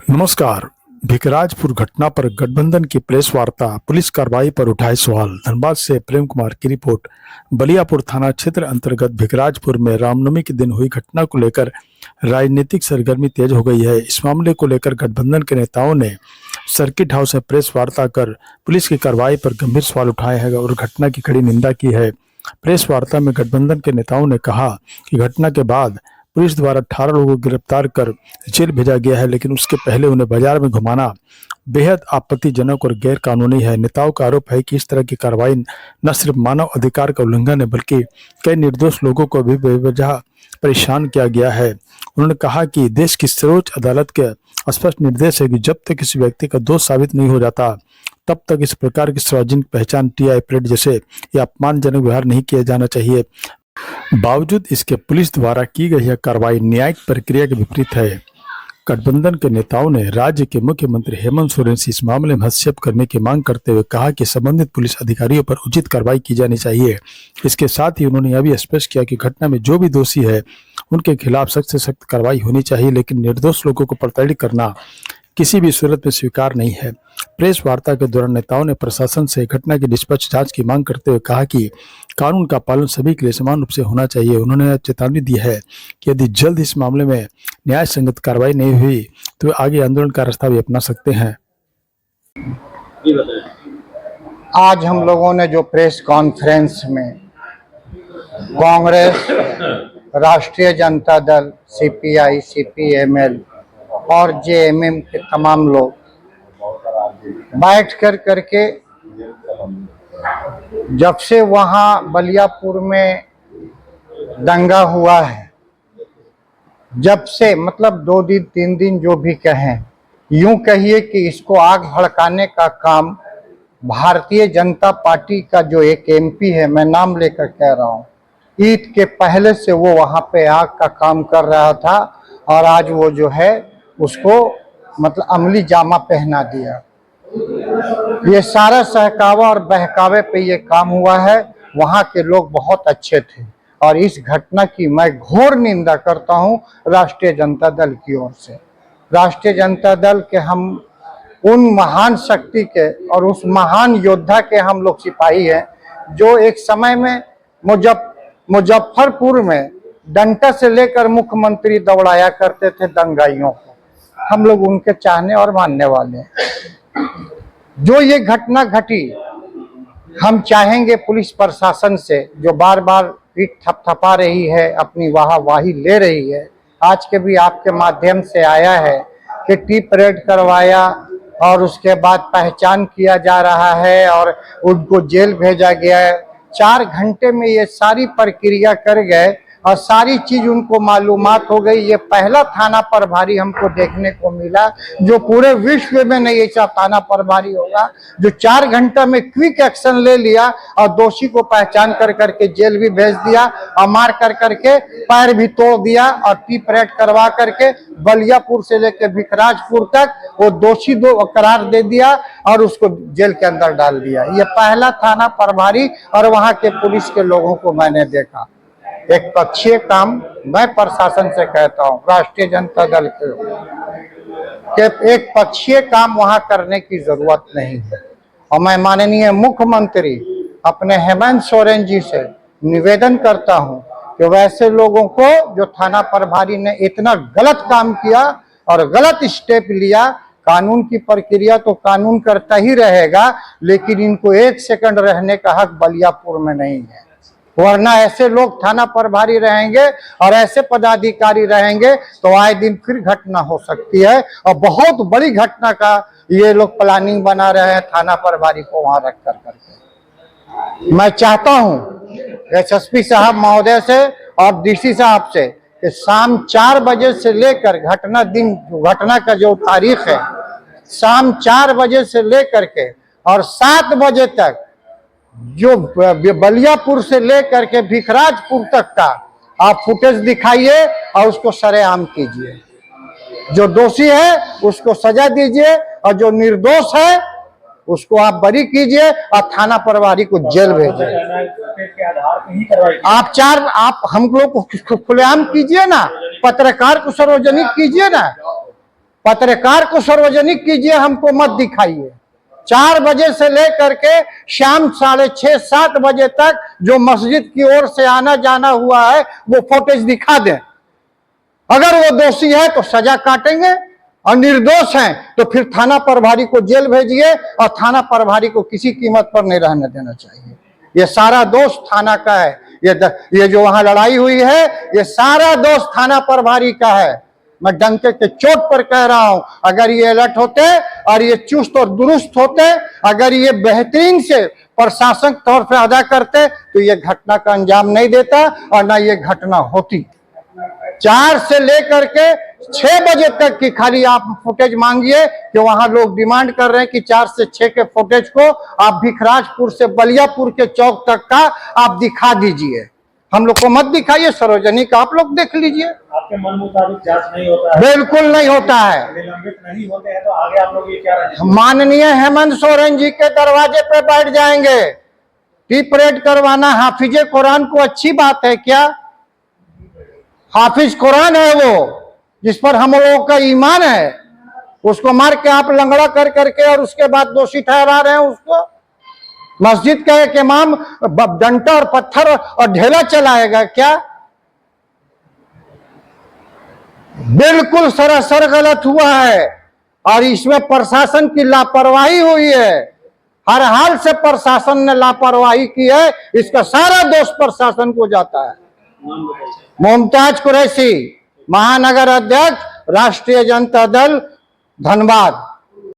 नमस्कार। भिकराजपुर घटना पर गठबंधन की प्रेस वार्ता, पुलिस कार्रवाई पर उठाए सवाल। धनबाद से प्रेम कुमार की रिपोर्ट। बलियापुर थाना क्षेत्र अंतर्गत भिकराजपुर में रामनवमी के दिन हुई घटना को लेकर राजनीतिक सरगर्मी तेज हो गई है। इस मामले को लेकर गठबंधन के नेताओं ने सर्किट हाउस में प्रेस वार्ता कर पुलिस की कार्रवाई पर गंभीर सवाल उठाए हैं और घटना की कड़ी निंदा की है। प्रेस वार्ता में गठबंधन के नेताओं ने कहा कि घटना के बाद पुलिस द्वारा 18 लोगों को गिरफ्तार कर जेल भेजा गया है, लेकिन उसके पहले उन्हें बाजार में घुमाना बेहद आपत्तिजनक और गैर कानूनी है। नेताओं का आरोप है कि इस तरह की कार्रवाई न सिर्फ मानव अधिकार का उल्लंघन है, बल्कि कई निर्दोष लोगों को भी बेवजह परेशान किया गया है। उन्होंने कहा कि देश की सर्वोच्च अदालत के स्पष्ट निर्देश है कि जब तक किसी व्यक्ति का दोष साबित नहीं हो जाता, तब तक इस प्रकार की सार्वजनिक पहचान, टीआई परेड जैसे या अपमानजनक व्यवहार नहीं किया जाना चाहिए। बावजूद इसके पुलिस द्वारा की गई यह कार्रवाई न्यायिक प्रक्रिया के विपरीत है। गठबंधन के नेताओं ने राज्य के मुख्यमंत्री हेमंत सोरेन से इस मामले में हस्तक्षेप करने की मांग करते हुए कहा कि संबंधित पुलिस अधिकारियों पर उचित कार्रवाई की जानी चाहिए। इसके साथ ही उन्होंने यह भी स्पष्ट किया कि घटना में जो भी दोषी है उनके खिलाफ सख्त से सख्त कार्रवाई होनी चाहिए, लेकिन निर्दोष लोगों को प्रताड़ित करना किसी भी सूरत में स्वीकार नहीं है। प्रेस वार्ता के दौरान नेताओं ने प्रशासन से घटना की निष्पक्ष जांच की मांग करते हुए कहा कि कानून का पालन सभी के लिए समान रूप से होना चाहिए। उन्होंने चेतावनी दी है कि यदि जल्द इस मामले में न्याय संगत कार्रवाई नहीं हुई तो वे आगे आंदोलन का रास्ता भी अपना सकते हैं। आज हम लोगों ने जो प्रेस कॉन्फ्रेंस में कांग्रेस, राष्ट्रीय जनता दल, सीपीआई, सीपीएमएल और जेएमएम के तमाम लोग बैठ करके जब से वहाँ बलियापुर में दंगा हुआ है, जब से मतलब 2 दिन 3 दिन जो भी कहें, यूं कहिए कि इसको आग भड़काने का काम भारतीय जनता पार्टी का जो एक एमपी है, मैं नाम लेकर कह रहा हूँ, ईद के पहले से वो वहाँ पे आग का काम कर रहा था और आज वो जो है उसको मतलब अमली जामा पहना दिया। ये सारा सहकावा और बहकावे पे ये काम हुआ है। वहाँ के लोग बहुत अच्छे थे और इस घटना की मैं घोर निंदा करता हूँ राष्ट्रीय जनता दल की ओर से। राष्ट्रीय जनता दल के हम उन महान शक्ति के और उस महान योद्धा के हम लोग सिपाही हैं जो एक समय में मुजफ्फरपुर में डंडा से लेकर मुख्यमंत्री दौड़ाया करते थे दंगाइयों को। हम लोग उनके चाहने और मानने वाले हैं। जो ये घटना घटी, हम चाहेंगे पुलिस प्रशासन से जो बार बार पीठ थपथपा रही है, अपनी वाहवाही ले रही है, आज के भी आपके माध्यम से आया है कि टी परेड करवाया और उसके बाद पहचान किया जा रहा है और उनको जेल भेजा गया है। 4 घंटे में ये सारी प्रक्रिया कर गए और सारी चीज उनको मालूमात हो गई। ये पहला थाना प्रभारी हमको देखने को मिला जो पूरे विश्व में नहीं ऐसा थाना प्रभारी होगा जो 4 घंटा में क्विक एक्शन ले लिया और दोषी को पहचान करके जेल भी भेज दिया और मार करके पैर भी तोड़ दिया और टी परेड करवा करके बलियापुर से लेकर भिकराजपुर तक वो दोषी करार दे दिया और उसको जेल के अंदर डाल दिया। ये पहला थाना प्रभारी और वहां के पुलिस के लोगों को मैंने देखा। एक पक्षीय काम मैं प्रशासन से कहता हूँ, राष्ट्रीय जनता दल के एक पक्षीय काम वहां करने की जरूरत नहीं है। और मैं माननीय मुख्यमंत्री अपने हेमंत सोरेन जी से निवेदन करता हूं कि वैसे लोगों को जो थाना प्रभारी ने इतना गलत काम किया और गलत स्टेप लिया, कानून की प्रक्रिया तो कानून करता ही रहेगा, लेकिन इनको 1 सेकंड रहने का हक बलियापुर में नहीं है। वरना ऐसे लोग थाना प्रभारी रहेंगे और ऐसे पदाधिकारी रहेंगे तो आए दिन फिर घटना हो सकती है और बहुत बड़ी घटना का ये लोग प्लानिंग बना रहे हैं थाना प्रभारी को वहां रख करके। मैं चाहता हूं एसएसपी साहब महोदय से और डीसी साहब से कि शाम 4 बजे से लेकर घटना का जो तारीख है, शाम 4 बजे से लेकर के और 7 बजे तक जो बलियापुर से लेकर के भिकराजपुर तक का आप फुटेज दिखाइए और उसको सरेआम कीजिए। जो दोषी है उसको सजा दीजिए और जो निर्दोष है उसको आप बरी कीजिए और थाना प्रभारी को जेल भेजिए। आप हम लोग को खुलेआम कीजिए ना, पत्रकार को सार्वजनिक कीजिए ना। पत्रकार को सार्वजनिक कीजिए, हमको मत दिखाइए। 4 बजे से लेकर के शाम 6:30-7 बजे तक जो मस्जिद की ओर से आना जाना हुआ है वो फुटेज दिखा दें। अगर वो दोषी है तो सजा काटेंगे और निर्दोष हैं तो फिर थाना प्रभारी को जेल भेजिए और थाना प्रभारी को किसी कीमत पर नहीं रहने देना चाहिए। ये सारा दोष थाना का है। ये जो वहां लड़ाई हुई है ये सारा दोष थाना प्रभारी का है। मैं डंके के चोट पर कह रहा हूं, अगर ये अलर्ट होते और ये चुस्त और दुरुस्त होते, अगर ये बेहतरीन से प्रशासनिक तौर पर अदा करते तो ये घटना का अंजाम नहीं देता और ना ये घटना होती। 4 से लेकर के 6 बजे तक की खाली आप फुटेज मांगिए कि वहां लोग डिमांड कर रहे हैं कि 4 से 6 के फुटेज को आप भिखराजपुर से बलियापुर के चौक तक का आप दिखा दीजिए। हम लोग को मत दिखाइए, सार्वजनिक आप लोग देख लीजिए। आपके मन मुताबिक जांच नहीं होता है? बिल्कुल नहीं होता है। निलंबित नहीं होते हैं तो आगे आप लोग ये क्या रणनीति? माननीय हेमंत सोरेन जी के दरवाजे पे बैठ जाएंगे। टी परेड करवाना हाफिजे कुरान को अच्छी बात है क्या? हाफिज कुरान है वो, जिस पर हम लोगों का ईमान है, उसको मार के आप लंगड़ा कर करके और उसके बाद दोषी ठहरा रहे हैं उसको। मस्जिद का एक इमाम डंडा और पत्थर और ढेला चलाएगा क्या? बिल्कुल सरासर गलत हुआ है और इसमें प्रशासन की लापरवाही हुई है। हर हाल से प्रशासन ने लापरवाही की है, इसका सारा दोष प्रशासन को जाता है। मुमताज कुरैशी, महानगर अध्यक्ष, राष्ट्रीय जनता दल, धनबाद।